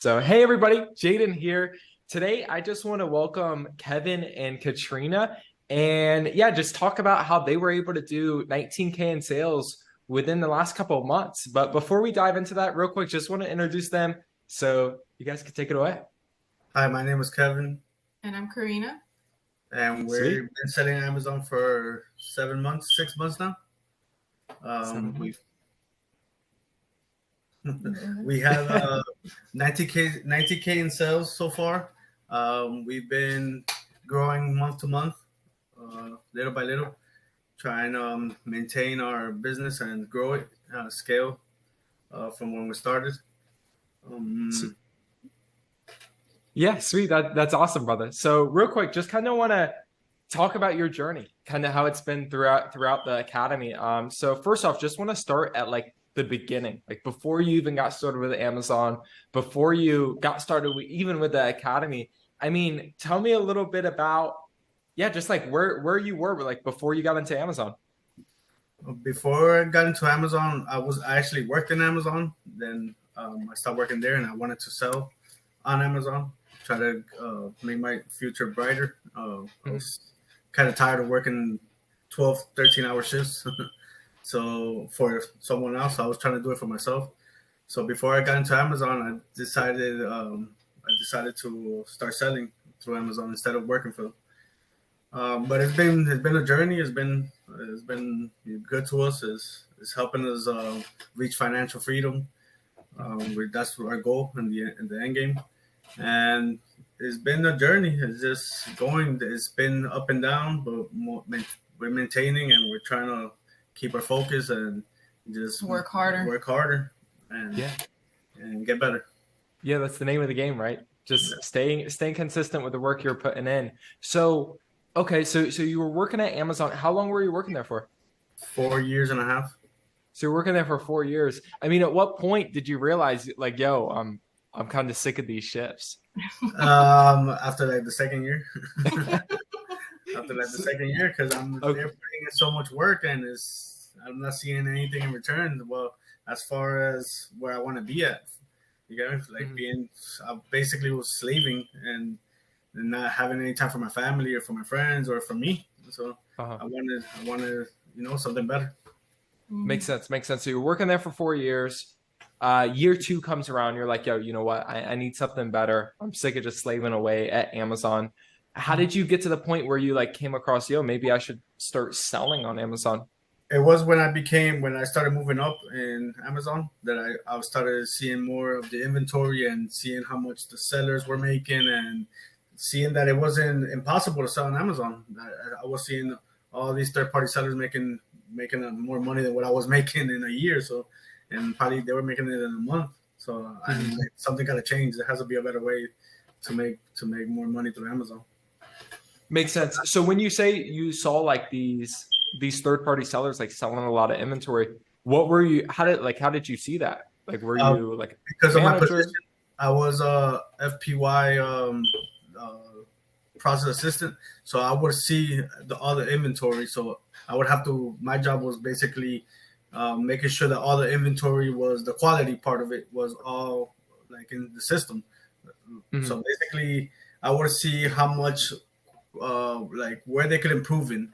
So, hey everybody, Jaden here. Today, I just want to welcome Kevin and Katrina and just talk about how they were able to do 19K in sales within the last couple of months. But before we dive into that, real quick, just want to introduce them so you guys can take it away. Hi, my name is Kevin, And I'm Karina. and we've Sweet. been selling Amazon for 7 months, 6 months now. Seven. We've we have 90k in sales so far. We've been growing month to month, little by little, trying to maintain our business and grow it, scale from when we started. Um, Yeah, sweet. That's awesome, brother. So real quick, just kind of want to talk about your journey, kind of how it's been throughout the academy. So first off, just want to start at like the beginning, like before you even got started with Amazon, before you got started even with the academy. I mean, tell me a little bit about, just like where you were like before you got into Amazon. Before I got into Amazon, I actually worked in Amazon. Then I stopped working there, and I wanted to sell on Amazon, try to make my future brighter. I Mhm. was kind of tired of working 12, 13-hour shifts. So for someone else, I was trying to do it for myself. So before I got into Amazon, I decided to start selling through Amazon instead of working for them. But it's been a journey. It's been good to us. It's helping us reach financial freedom. That's our goal in the end game. And it's been a journey. It's just going. It's been up and down, but we're maintaining and we're trying to keep our focus and just Work harder. work harder, and Yeah. and get better. Yeah, that's the name of the game, right? Just staying consistent with the work you're putting in. So, okay, so you were working at Amazon. How long were you working there for? 4 years and a half. So you're working there for 4 years. I mean, at what point did you realize like, yo, I'm kind of sick of these shifts? After like the second year. After like the second year, because they're Okay. putting in so much work, and I'm not seeing anything in return. Well, as far as where I want to be at, like Mhm. I basically was slaving and not having any time for my family or for my friends or for me. So Uh-huh. I wanted something better. Makes sense. Makes sense. So you're working there for 4 years. Year two comes around. You're like, yo, you know what? I need something better. I'm sick of just slaving away at Amazon. How did you get to the point where you like came across, yo, maybe I should start selling on Amazon? It was when I started moving up in Amazon that I started seeing more of the inventory and seeing how much the sellers were making and seeing that it wasn't impossible to sell on Amazon. I was seeing all these third party sellers making more money than what I was making in a year. So, and probably they were making it in a month. So I'm Mhm. like, something got to change. There has to be a better way to make more money through Amazon. Makes sense. So when you say you saw like these third party sellers like selling a lot of inventory, what were you? How did you see that? Like, were Uh, you like because of my manager? position, I was a FPY uh, process assistant, so I would see all the inventory. So I would have to. My job was basically making sure that all the inventory was the quality part of it was all like in the system. Mhm. So basically, I would see how much like where they could improve in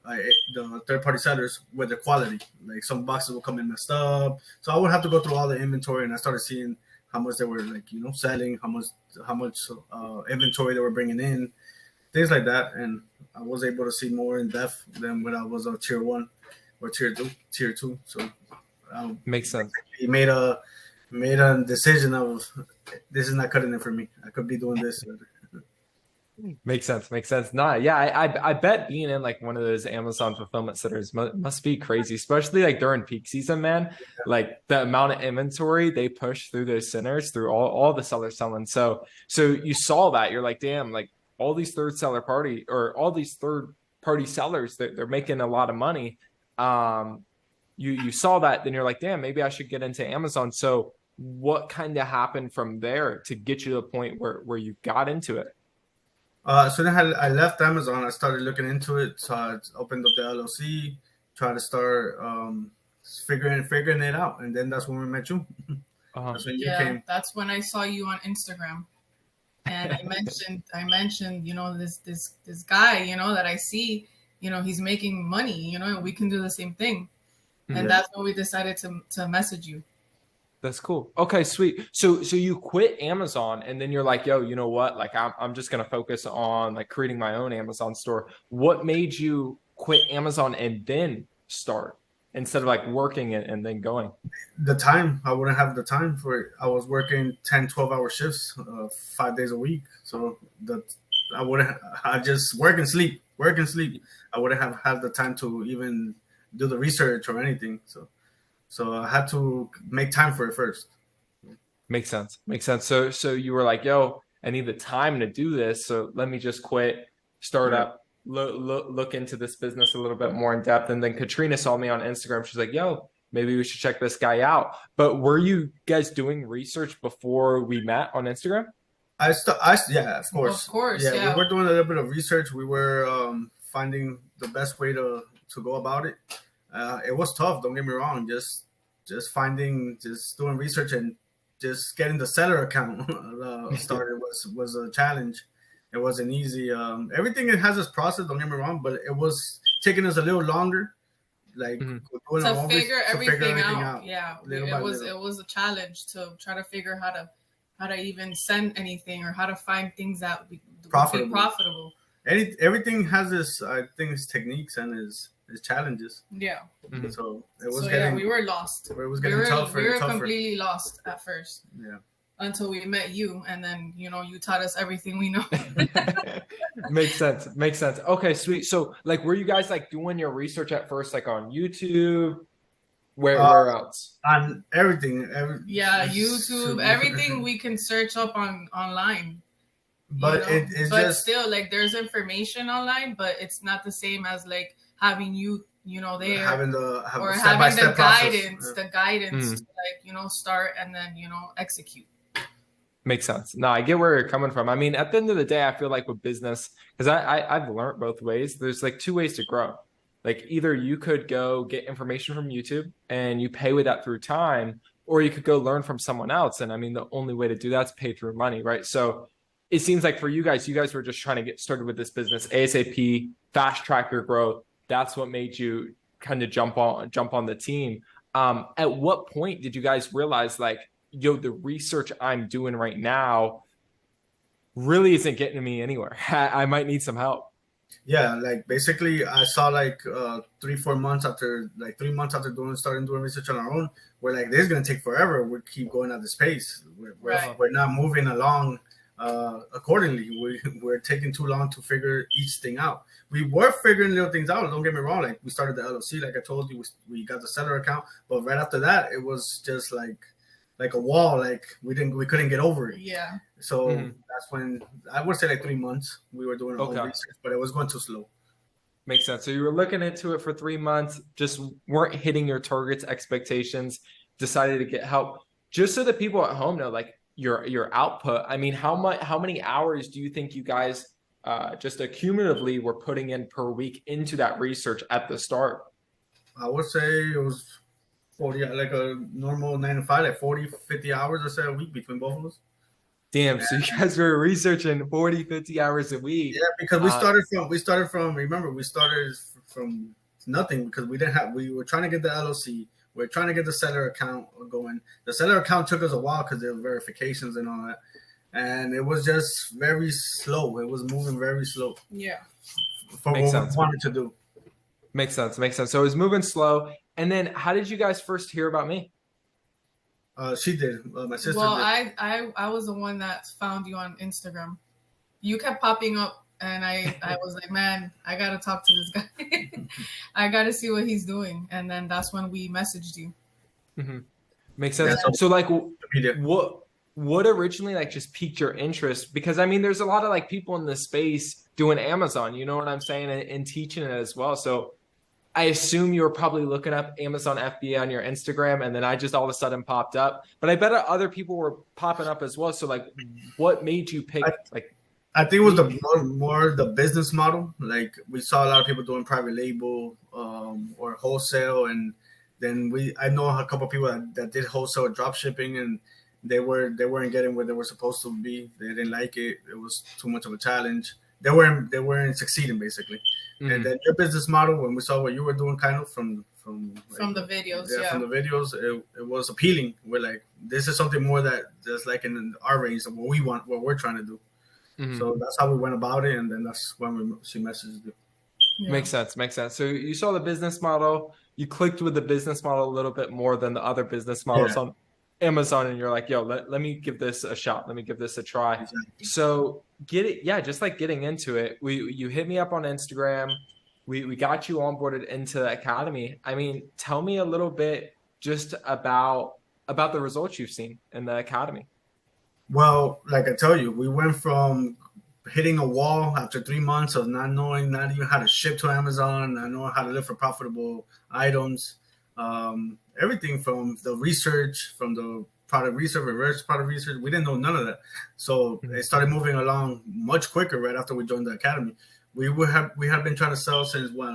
uh, the third party sellers with the quality. Like some boxes will come in messed up, so I would have to go through all the inventory, and I started seeing how much they were like selling, how much inventory they were bringing in, things like that, and I was able to see more in depth than when I was on tier one or tier two. So Makes sense. he made a decision of this is not cutting it for me. I could be doing this. Makes sense. Makes sense. Nah, yeah, I bet being in like one of those Amazon fulfillment centers must be crazy, especially like during peak season, man. Like the amount of inventory they push through those centers, through all the sellers selling. So you saw that you're like, damn, like all these third party sellers, they're making a lot of money. Um, you saw that, then you're like, damn, maybe I should get into Amazon. So what kind of happened from there to get you to the point where you got into it? So then I left Amazon. I started looking into it. So I opened up the LLC, try to start figuring it out, and then that's when we met you. Uh-huh. That's when you Yeah, came. that's when I saw you on Instagram. And I mentioned, this guy, that I see, he's making money, and we can do the same thing. And Mhm. Yeah. that's when we decided to message you. That's cool. Okay, sweet. So you quit Amazon and then you're like, yo, you know what? Like I'm just gonna focus on like creating my own Amazon store. What made you quit Amazon and then start instead of like working it and then going? The time, I wouldn't have the time for it. I was working 10, 12 hour shifts, 5 days a week. So that I wouldn't, I just work and sleep. I wouldn't have had the time to even do the research or anything. So I had to make time for it first. Makes sense. Makes sense. So you were like, yo, I need the time to do this. So let me just quit, start Yeah. up, look into this business a little bit more in depth. And then Katrina saw me on Instagram. She's like, yo, maybe we should check this guy out. But were you guys doing research before we met on Instagram? Yeah, of Of course. course, Yeah, we yeah. were doing a little bit of research. We were finding the best way to go about it. It was tough. Don't get me wrong. Just doing research and just getting the seller account started was a challenge. It wasn't easy. Everything it has its process. Don't get me wrong, but it was taking us a little longer. Like Mhm. doing To our own figure to figure everything everything out. out, Yeah, little it by was little. it was a challenge to try to figure how to even send anything or how to find things that would be Profitable. profitable. Everything has its, I think, its techniques and its challenges. Yeah. Mhm. So So yeah, we were lost. it was We getting were tougher we and were tougher. completely lost at first Yeah. until we met you, and then you taught us everything we know. Makes sense. Makes sense. Okay, sweet. So like were you guys like doing your research at first like on YouTube? Where Uh, where else? on everything, Yeah, YouTube, everything we can search up online. but it's But just still, like, there's information online, but it's not the same as like having you there, having the or step by having the step process. guidance Mhm. to, like, start and then execute. Makes sense. No, I get where you're coming from. I mean, at the end of the day, I feel like with business, because I've learned both ways. There's like two ways to grow. Like either you could go get information from YouTube and you pay with that through time, or you could go learn from someone else. And I mean, the only way to do that's pay through money, right? So it seems like for you guys were just trying to get started with this business ASAP, fast track your growth. That's what made you kind of jump on the team. At what point did you guys realize like, yo, the research I'm doing right now really isn't getting me anywhere. I might need some help. Yeah, like basically, I saw like 3 4 months after, like 3 months after starting doing research on our own, we're like, this is gonna take forever. We keep going at this pace. Right. We're not moving along accordingly. We're taking too long to figure each thing out. We were figuring little things out. Don't get me wrong. Like we started the LLC, like I told you, we got the seller account, but right after that, it was just like a wall. Like we couldn't get over it. Yeah. So Mhm. that's when I would say like 3 months we were doing our Okay. own research, but it was going too slow. Makes sense. So you were looking into it for 3 months, just weren't hitting your targets, expectations, decided to get help. Just so that people at home know, like your output. I mean, how many hours do you think you guys just accumulatively were putting in per week into that research at the start? I would say it was 40, like a normal 9 to 5, like 40, 50 hours or so a week between both of us. Damn, so you guys were researching 40, 50 hours a week. Yeah, because Uh, remember, we started from nothing because we were trying to get the LLC. We are trying to get the seller account going. The seller account took us a while because there were verifications and all that. And it was just very slow. It was moving very slow Yeah. for Makes what sense. we wanted to do. Makes sense. Makes sense. So it was moving slow. And then how did you guys first hear about me? She did. My sister Well, did. I was the one that found you on Instagram. You kept popping up, and I was like, man, I gotta talk to this guy. I gotta see what he's doing, and then that's when we messaged you. Mm-hmm. Makes sense. That's So like media. what originally like just piqued your interest? Because I mean, there's a lot of like people in this space doing Amazon, you know what I'm saying, and teaching it as well. So I assume you were probably looking up Amazon FBA on your Instagram, and then I just all of a sudden popped up. But I bet other people were popping up as well. So like, what made you pick like? I think it was the more the business model. Like we saw a lot of people doing private label or wholesale, and then I know a couple of people that did wholesale drop shipping, and weren't getting where they were supposed to be. They didn't like it. It was too much of a challenge. They weren't succeeding basically. And then your business model, when we saw what you were doing, kind of From the videos, from the videos, it was appealing. We're like, this is something more that just like in our range of what we're trying to do. So that's how we went about it, and then that's when she messaged you. Yeah. Makes sense. Makes sense. So you saw the business model, you clicked with the business model a little bit more than the other business models on Amazon, and you're like, yo, let me give this a shot. Let me give this a try. Exactly. So just like getting into it, you hit me up on Instagram. We got you onboarded into the academy. I mean, tell me a little bit just about the results you've seen in the academy. Well, like I tell you, we went from hitting a wall after 3 months of not even how to ship to Amazon, not knowing how to look for profitable items. Everything from the research, from the product research, reverse product research. We didn't know none of that. So it started moving along much quicker right after we joined the academy. We had been trying to sell since like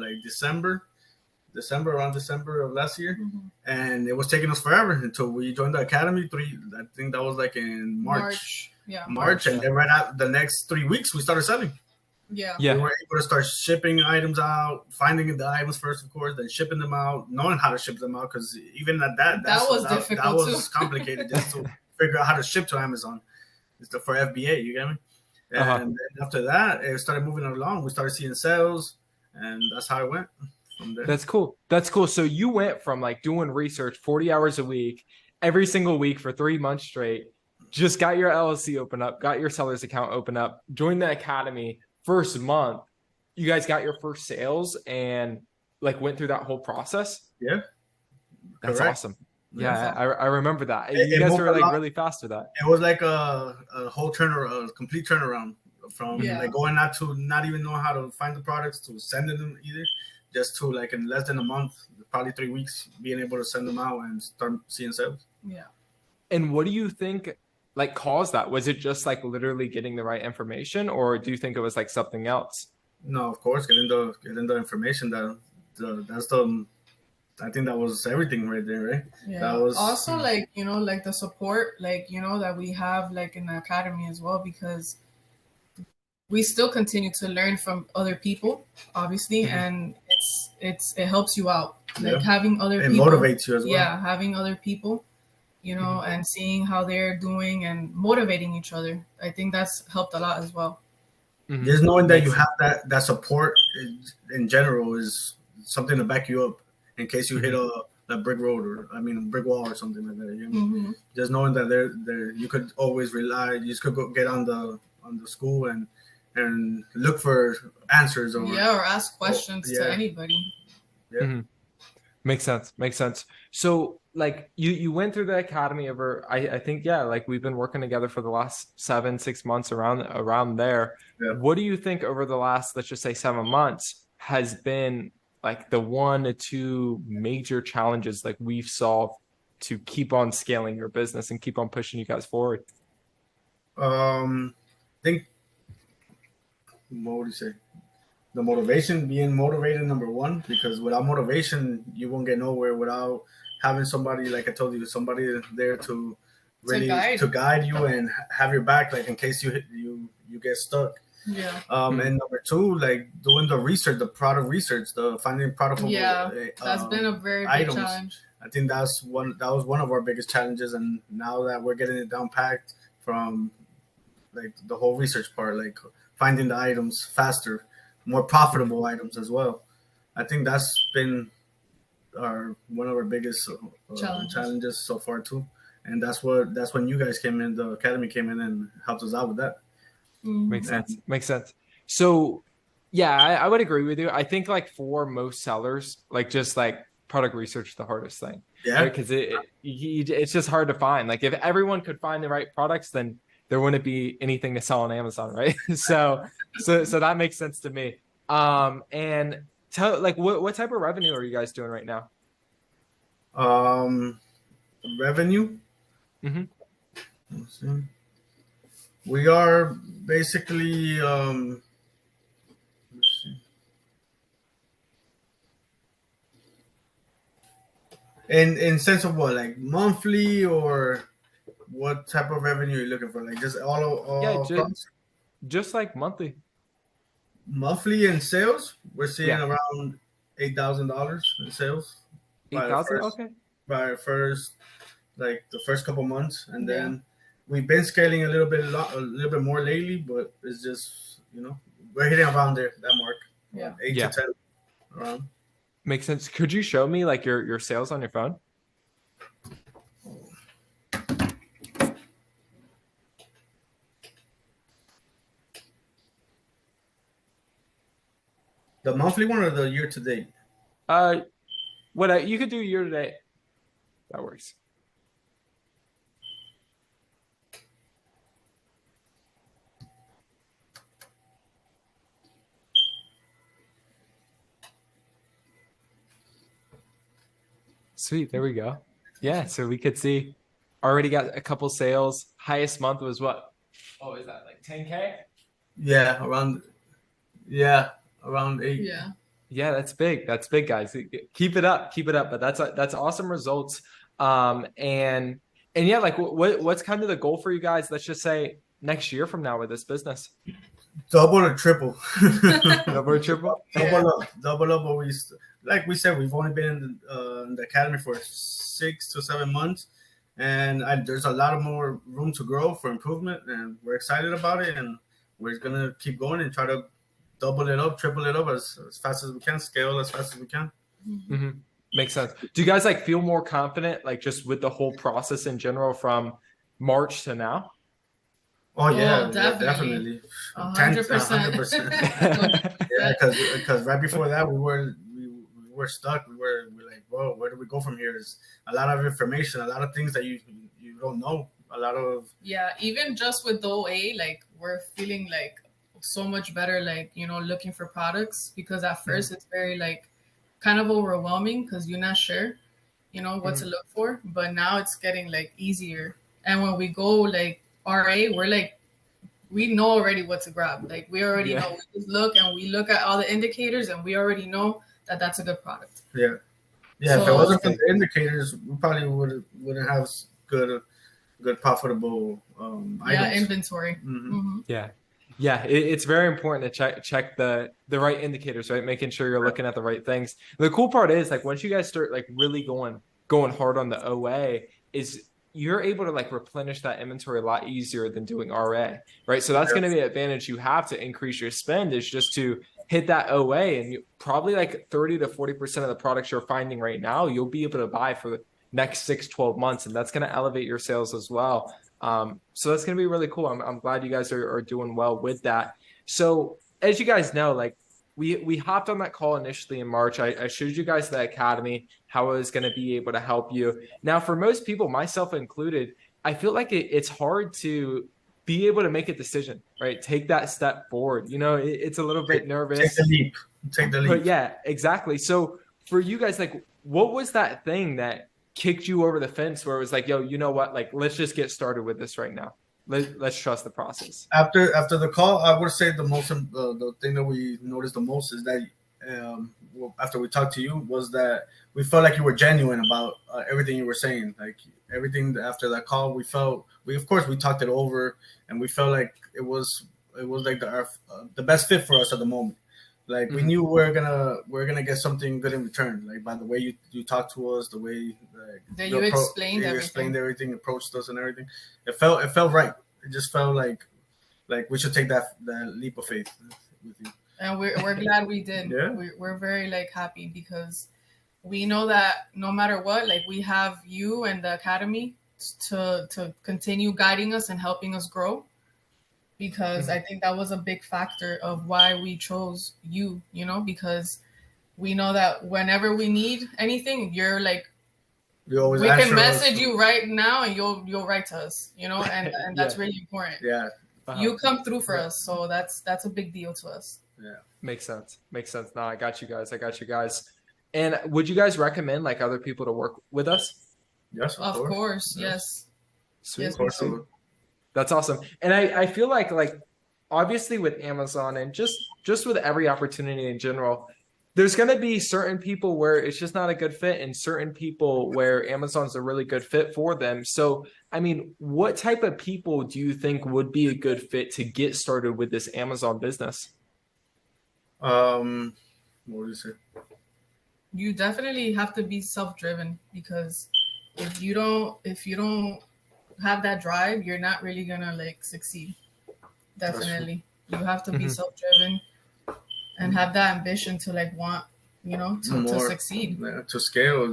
around December of last year, and it was taking us forever until we joined the academy. I think that was like in March. March, and then right out the next 3 weeks we started selling. We were able to start shipping items out, finding the items first, of course, then shipping them out, knowing how to ship them out, because even at that was difficult. That was complicated just to figure out how to ship to Amazon. It's for FBA, you get me? And then after that, it started moving along. We started seeing sales, and that's how it went from there. That's cool. That's cool. So you went from like doing research 40 hours a week, every single week for 3 months straight, just got your LLC open up, got your seller's account open up, joined the academy. First month, you guys got your first sales and like went through that whole process. Yeah. That's Correct. awesome. Yeah, I remember that. You guys were like really fast with that. It was like a whole complete turnaround from like going out to not even know how to find the products to sending them either, just to like in less than a month, probably 3 weeks, being able to send them out and start seeing sales. Yeah. And what do you think like caused that? Was it just like literally getting the right information, or do you think it was like something else? No, of course, getting the information I think that was everything right there, right? Yeah. That was also like, like the support, like, that we have like in the academy as well, because we still continue to learn from other people, obviously, and it helps you out. Like having other people motivates you as well. Yeah, having other people, and seeing how they're doing and motivating each other. I think that's helped a lot as well. Just knowing that you have that support in general is something to back you up in case you hit a brick road a brick wall or something like that. Just knowing that there you could always rely. You just could go get on the school and look for answers or ask questions to anybody. Makes sense. So like you went through the academy over, I think, like we've been working together for the last 7-6 months around there. What do you think over the last, let's just say 7 months, has been like the 1 to 2 major challenges like we've solved to keep on scaling your business and keep on pushing you guys forward? I think, what would you say? The motivation, being motivated, number one, because without motivation, you won't get nowhere without having somebody, like I told you, somebody there to really to guide you and have your back, like in case you get stuck. And number 2, like doing the research, the product research, the finding product. That's been a very big challenge. I think that was one of our biggest challenges, and now that we're getting it down packed from like the whole research part, like finding the items faster, more profitable items as well. I think that's been one of our biggest challenges so far too, and that's when you guys came in, the academy came in and helped us out with that. Makes sense. So I would agree with you. I think like for most sellers, like just like product research is the hardest thing, because it's just hard to find. Like if everyone could find the right products, then there wouldn't be anything to sell on Amazon, right? so that makes sense to me. And tell, like, what type of revenue are you guys doing right now? Revenue. We are basically in sense of what, like monthly or what type of revenue are you looking for? Like just Yeah, all across? just like monthly. Monthly in sales, we're seeing Yeah, around $8,000 in sales by the 8,000. first Okay. by the first like the first couple months, and Yeah. then we've been scaling a little bit more lately, but it's just we're hitting around there that mark, Yeah. 8 to Yeah, 10 around. makes sense. Could you show me like your sales on your phone? The monthly one or the year to date? Uh, what you could do year to date. That works. Sweet. There we go. Yeah. So we could see already got a couple sales. Highest month was what? Oh, is that like 10K? Yeah, around 8. Yeah. Yeah, that's big. That's big, guys. Keep it up. Keep it up. But that's awesome results. And yeah, like what's kind of the goal for you guys? Let's just say next year from now with this business. Double or triple. Double or triple? Double up. But like we said, we've only been in the academy for 6 to 7 months, and there's a lot of more room to grow for improvement, and we're excited about it, and we're gonna keep going and try to double it up, triple it up as fast as we can, scale as fast as we can. Mm-hmm. Makes sense. Do you guys like feel more confident, like just with the whole process in general from March to now? Oh yeah, definitely. definitely. 100%. Yeah, because right before that we were stuck. We're like, whoa, where do we go from here? There's a lot of information, a lot of things that you don't know. A lot of Yeah, even just with the OA, like we're feeling like so much better, like looking for products, because at first it's very like kind of overwhelming because you're not sure, what to look for. But now it's getting like easier. And when we go like RA, we're like we know already what to grab. Like we already Yeah. know. We just look and we look at all the indicators, and we already know that that's a good product. yeah. So If it wasn't for the indicators, we probably wouldn't have good profitable items. inventory. Mm-hmm. Yeah. Yeah, it's very important to check the right indicators, right? Making sure you're looking at the right things. The cool part is like once you guys start like really going hard on the OA, is you're able to like replenish that inventory a lot easier than doing RA, right? So that's going to be an advantage you have to increase your spend, is just to hit that OA, and you probably like 30 to 40% of the products you're finding right now, you'll be able to buy for the next 6-12 months, and that's going to elevate your sales as well. So that's going to be really cool. I'm glad you guys are doing well with that. So as you guys know, like we hopped on that call initially in March. I showed you guys the academy, how I was going to be able to help you. Now, for most people, myself included, I feel like it's hard to be able to make a decision, right? Take that step forward. It's a little bit nervous. Take the leap. Take the leap. But yeah, exactly. So for you guys, like, what was that thing that kicked you over the fence where it was like, yo, you know what? Like, let's just get started with this right now. Let's trust the process. After the call, I would say the thing that we noticed the most is that after we talked to you was that we felt like you were genuine about everything you were saying. Like everything after that call, we talked it over, and we felt like it was like the best fit for us at the moment. Like we knew we're gonna get something good in return. Like by the way you talked to us, the way that you explained everything, approached us and everything. It felt right. It just felt like we should take that leap of faith with you. And we're glad we did. Yeah. We're very like happy because we know that no matter what, like we have you and the academy to continue guiding us and helping us grow. Because I think that was a big factor of why we chose you, because we know that whenever we need anything, you're like, we can message you right now and you'll write to us, and that's really important. Yeah. You come through for us. So that's a big deal to us. Yeah. Makes sense. No, I got you guys. And would you guys recommend like other people to work with us? Yes, of course. Yes. Sweet. Yes, of course. That's awesome. And I feel like obviously with Amazon and just with every opportunity in general, there's going to be certain people where it's just not a good fit, and certain people where Amazon's a really good fit for them. So, I mean, what type of people do you think would be a good fit to get started with this Amazon business? What do you say? You definitely have to be self-driven, because if you don't have that drive, you're not really gonna like succeed. Definitely, you have to be Mhm. self-driven and have that ambition to like want, to succeed, To scale.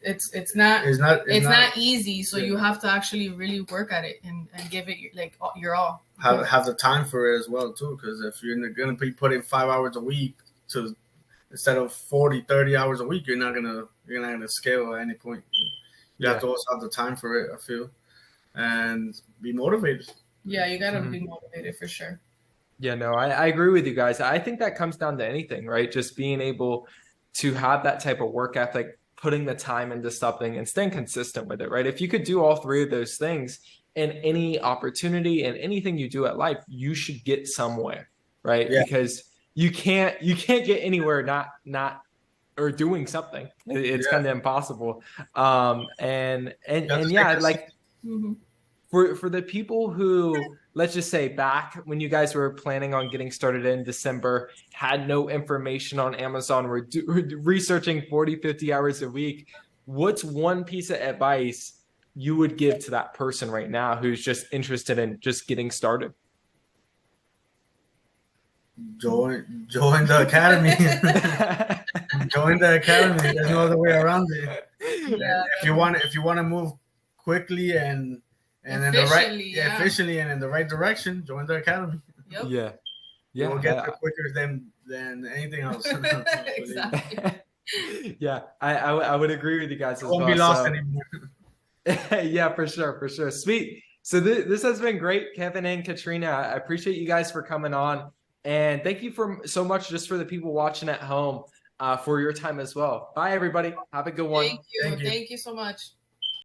it's not It's not easy. So yeah. you have to actually really work at it and give it like your all. Have the time for it as well too, because if you're gonna be putting 5 hours a week to instead of 40, 30 hours a week, you're not gonna scale at any point. You have to also have the time for it, I feel, and be motivated. Yeah, you gotta be motivated for sure. Yeah, no, I agree with you guys. I think that comes down to anything, right? Just being able to have that type of work ethic, putting the time into something and staying consistent with it, right? If you could do all three of those things in any opportunity and anything you do at life, you should get somewhere, right? Yeah. Because you can't get anywhere not or doing something. It's kind of impossible. And yeah, like for the people who, let's just say, back when you guys were planning on getting started in December, had no information on Amazon, were researching 40, 50 hours a week, what's one piece of advice you would give to that person right now who's just interested in just getting started? Join the academy. Join the academy. There's no other way around it. Yeah. If you want to move quickly and efficiently, efficiently and in the right direction, join the academy. Yep. Yeah. You will get there quicker than anything else. Exactly. Yeah, I would agree with you guys as well. Won't be lost anymore. Yeah, for sure. Sweet. So this has been great, Kevin and Katrina. I appreciate you guys for coming on, and thank you so much just for the people watching at home for your time as well. Bye, everybody. Have a good one. Thank you so much.